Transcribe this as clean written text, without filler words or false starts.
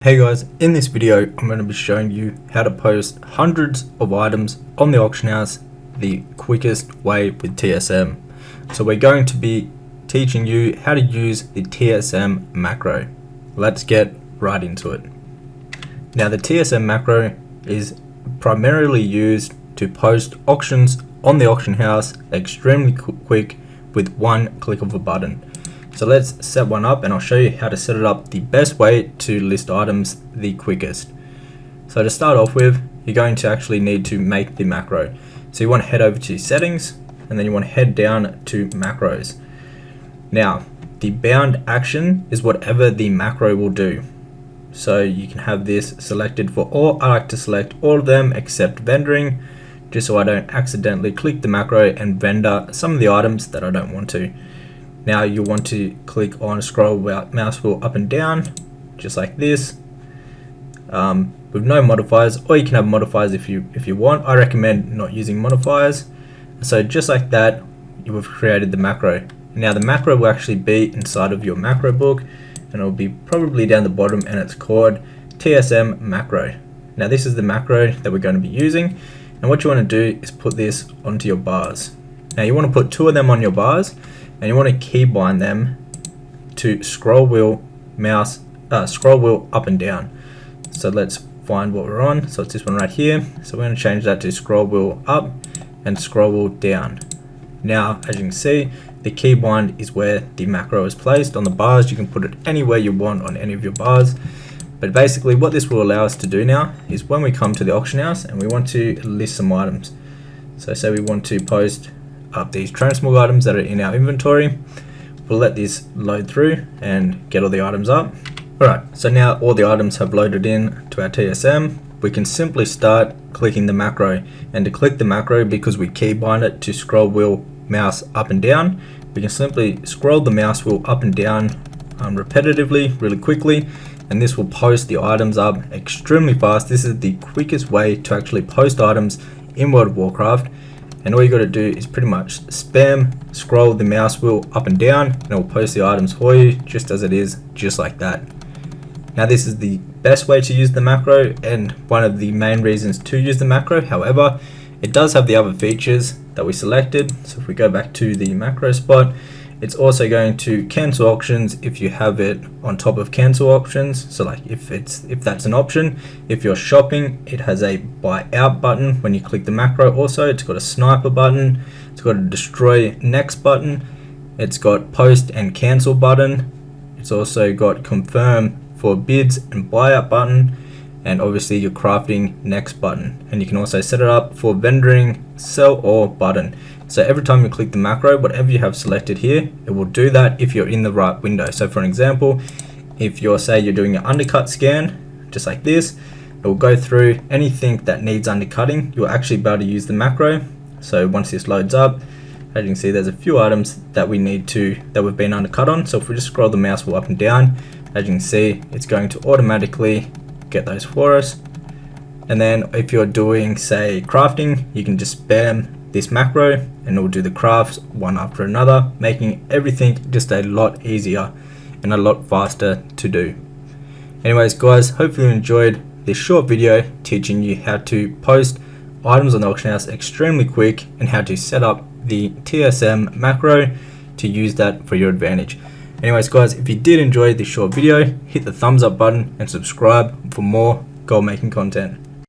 Hey guys, in this video I'm going to be showing you how to post hundreds of items on the auction house the quickest way with TSM. So we're going to be teaching you how to use the TSM macro. Let's get right into it. Now the TSM macro is primarily used to post auctions on the auction house extremely quick with one click of a button. So let's set one up and I'll show you how to set it up the best way to list items the quickest. So to start off with, you're going to actually need to make the macro. So you want to head over to settings and then you want to head down to macros. Now the bound action is whatever the macro will do. So you can have this selected for all. I like to select all of them except vendoring, just so I don't accidentally click the macro and vendor some of the items that I don't want to. Now you want to click on scroll mouse wheel up and down, just like this, with no modifiers, or you can have modifiers if you want. I recommend not using modifiers. So just like that, you have created the macro. Now the macro will actually be inside of your macro book, and it will be probably down the bottom, and it's called TSM macro. Now this is the macro that we're going to be using, and what you want to do is put this onto your bars. Now you want to put two of them on your bars, and you want to key bind them to scroll wheel up and down. So let's find what we're on. So it's this one right here. So we're going to change that to scroll wheel up and scroll wheel down. Now as you can see, the key bind is where the macro is placed on the bars. You can put it anywhere you want on any of your bars, but basically what this will allow us to do now is when we come to the auction house and we want to list some items. So say we want to post up these transmog items that are in our inventory. We'll let this load through and get all the items up. Alright, so now all the items have loaded in to our TSM. We can simply start clicking the macro, and to click the macro, because we key bind it to scroll wheel mouse up and down, we can simply scroll the mouse wheel up and down repetitively, really quickly, and this will post the items up extremely fast. This is the quickest way to actually post items in World of Warcraft. And all you got to do is pretty much spam scroll the mouse wheel up and down, and it will post the items for you just as it is, just like that. Now this is the best way to use the macro and one of the main reasons to use the macro. However, it does have the other features that we selected. So if we go back to the macro spot, it's also going to cancel auctions if you have it on top of cancel options. So like if that's an option, if you're shopping, it has a buy out button when you click the macro. Also, it's got a sniper button, it's got a destroy next button, it's got post and cancel button, it's also got confirm for bids and buyout button, and obviously your crafting next button. And you can also set it up for vendoring, sell or button. So every time you click the macro, whatever you have selected here, it will do that if you're in the right window. So for an example, if you're you're doing an undercut scan, just like this, it will go through anything that needs undercutting. You'll actually be able to use the macro. So once this loads up, as you can see, there's a few items that we've been undercut on. So if we just scroll the mouse wheel up and down, as you can see, it's going to automatically get those for us. And then if you're doing crafting, you can just spam this macro and it will do the crafts one after another, making everything just a lot easier and a lot faster to do. Anyways guys, hopefully you enjoyed this short video teaching you how to post items on the auction house extremely quick and how to set up the TSM macro to use that for your advantage. Anyways guys, if you did enjoy this short video, hit the thumbs up button and subscribe for more gold making content.